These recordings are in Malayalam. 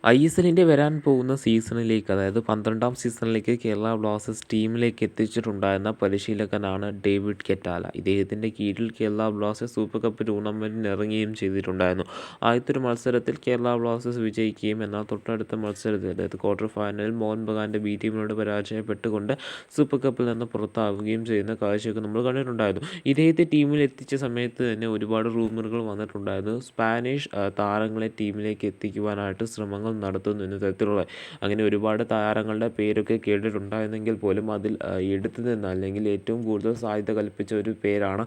ISLൻ്റെ വരാൻ പോകുന്ന സീസണിലേക്ക്, അതായത് 12ാം സീസണിലേക്ക് കേരള ബ്ലാസ്റ്റേഴ്സ് ടീമിലേക്ക് എത്തിച്ചിട്ടുണ്ടായിരുന്ന പരിശീലകനാണ് ഡേവിഡ് കെറ്റാല. ഇദ്ദേഹത്തിൻ്റെ കീഴിൽ കേരള ബ്ലാസ്റ്റേഴ്സ് സൂപ്പർ കപ്പ് ടൂർണമെൻറ്റിന് ഇറങ്ങുകയും ചെയ്തിട്ടുണ്ടായിരുന്നു. ആദ്യത്തെ ഒരു മത്സരത്തിൽ കേരള ബ്ലാസ്റ്റേഴ്സ് വിജയിക്കുകയും എന്നാൽ തൊട്ടടുത്ത മത്സരത്തിൽ, അതായത് ക്വാർട്ടർ ഫൈനലിൽ മോഹൻ ബഗാൻ്റെ ബി ടീമിനോട് പരാജയപ്പെട്ടുകൊണ്ട് സൂപ്പർ കപ്പിൽ നിന്ന് പുറത്താവുകയും ചെയ്യുന്ന കാഴ്ചയൊക്കെ നമ്മൾ കണ്ടിട്ടുണ്ടായിരുന്നു. ഇദ്ദേഹത്തെ ടീമിൽ എത്തിച്ച സമയത്ത് തന്നെ ഒരുപാട് റൂമറുകൾ വന്നിട്ടുണ്ടായിരുന്നു. സ്പാനിഷ് താരങ്ങളെ ടീമിലേക്ക് എത്തിക്കുവാനായിട്ട് ശ്രമങ്ങൾ നടത്തുന്നു എന്ന തരത്തിലുള്ള, അങ്ങനെ ഒരുപാട് താരങ്ങളുടെ പേരൊക്കെ കേട്ടിട്ടുണ്ടായിരുന്നെങ്കിൽ പോലും അതിൽ എടുത്തു നിന്ന് അല്ലെങ്കിൽ ഏറ്റവും കൂടുതൽ സാധ്യത കൽപ്പിച്ച ഒരു പേരാണ്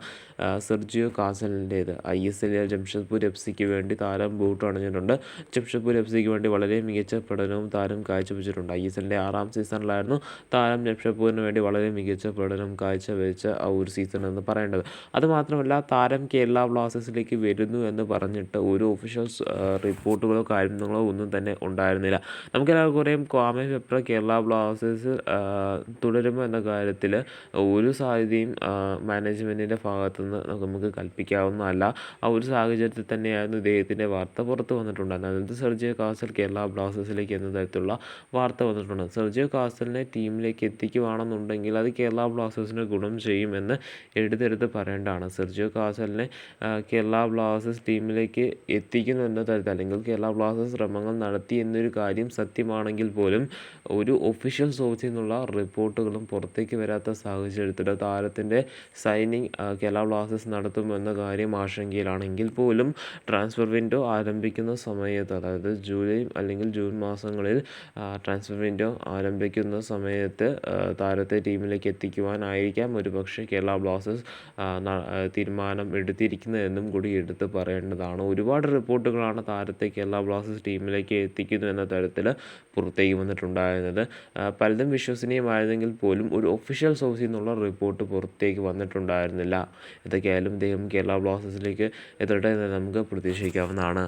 സെർജിയോ കാസലിൻ്റേത്. ISL ജംഷഡ്പൂർ FC വേണ്ടി താരം ബൂട്ട് അണിഞ്ഞിട്ടുണ്ട്. ജംഷഡ്പൂർ FC വേണ്ടി വളരെ മികച്ച പ്രകടനവും താരം കാഴ്ചവെച്ചിട്ടുണ്ട്. ISLൻ്റെ 6ാം സീസണിലായിരുന്നു താരം ജംഷഡ്പൂരിന് വേണ്ടി വളരെ മികച്ച പ്രകടനം കാഴ്ചവെച്ച ആ ഒരു സീസൺ എന്ന് പറയേണ്ടത്. അതുമാത്രമല്ല, താരം കേരള ബ്ലാസ്റ്റേഴ്സിലേക്ക് വരുന്നു എന്ന് പറഞ്ഞിട്ട് ഒരു ഒഫീഷ്യൽ റിപ്പോർട്ടുകളോ കാര്യങ്ങളോ ഒന്നും തന്നെ ഉണ്ടായിരുന്നില്ല. നമുക്കെല്ലാവർക്കും അറിയാം, ക്വാമെ പെപ്ര കേരള ബ്ലാസ്റ്റേഴ്സ് തുടരുമോ എന്ന കാര്യത്തിൽ ഒരു സാധ്യതയും മാനേജ്മെൻറ്റിൻ്റെ ഭാഗത്തുനിന്ന് നമുക്ക് കൽപ്പിക്കാവുന്നതല്ല. ആ ഒരു സാഹചര്യത്തിൽ തന്നെയായിരുന്നു ഇദ്ദേഹത്തിൻ്റെ വാർത്ത പുറത്ത് വന്നിട്ടുണ്ടായിരുന്നത്. അതായത് സെർജിയോ കാസൽ കേരള ബ്ലാസ്റ്റേഴ്സിലേക്ക് എന്ന തരത്തിലുള്ള വാർത്ത വന്നിട്ടുണ്ട്. സെർജിയോ കാസലിനെ ടീമിലേക്ക് എത്തിക്കുകയാണെന്നുണ്ടെങ്കിൽ അത് കേരള ബ്ലാസ്റ്റേഴ്സിന് ഗുണം ചെയ്യുമെന്ന് എടുത്തെടുത്ത് പറയേണ്ടതാണ്. സെർജിയോ കാസലിനെ കേരള ബ്ലാസ്റ്റേഴ്സ് ടീമിലേക്ക് എത്തിക്കുന്നു എന്ന തരത്തിൽ, അല്ലെങ്കിൽ കേരള ബ്ലാസ്റ്റേഴ്സ് ശ്രമങ്ങൾ നടത്തി എന്നൊരു കാര്യം സത്യമാണെങ്കിൽ പോലും ഒരു ഒഫീഷ്യൽ സോഴ്സിൽ നിന്നുള്ള റിപ്പോർട്ടുകളും പുറത്തേക്ക് വരാത്ത സാഹചര്യത്തിൽ താരത്തിൻ്റെ സൈനിങ് കേരള ബ്ലാസ്റ്റേഴ്സ് നടത്തുമെന്ന കാര്യം ആശങ്കയിലാണെങ്കിൽ പോലും ട്രാൻസ്ഫർ വിൻഡോ ആരംഭിക്കുന്ന സമയത്ത്, അതായത് ജൂലൈ അല്ലെങ്കിൽ ജൂൺ മാസങ്ങളിൽ ട്രാൻസ്ഫർ വിൻഡോ ആരംഭിക്കുന്ന സമയത്ത് താരത്തെ ടീമിലേക്ക് എത്തിക്കുവാനായിരിക്കാം ഒരുപക്ഷെ കേരള ബ്ലാസ്റ്റേഴ്സ് തീരുമാനം എടുത്തിരിക്കുന്നതെന്നും കൂടി എടുത്ത് പറയേണ്ടതാണ്. ഒരുപാട് റിപ്പോർട്ടുകളാണ് താരത്തെ കേരള ബ്ലാസ്റ്റേഴ്സ് ടീമിലേക്ക് എത്തിക്കുന്നു എന്ന തരത്തിൽ പുറത്തേക്ക് വന്നിട്ടുണ്ടായിരുന്നത്. പലതും വിശ്വസനീയമായിരുന്നെങ്കിൽ പോലും ഒരു ഒഫീഷ്യൽ സോഴ്സിൽ നിന്നുള്ള റിപ്പോർട്ട് പുറത്തേക്ക് വന്നിട്ടുണ്ടായിരുന്നില്ല. എന്തൊക്കെയായാലും ഇദ്ദേഹം കേരള ബ്ലാസ്റ്റേഴ്സിലേക്ക് എത്തട്ടെ എന്ന് നമുക്ക് പ്രതീക്ഷിക്കാവുന്നതാണ്.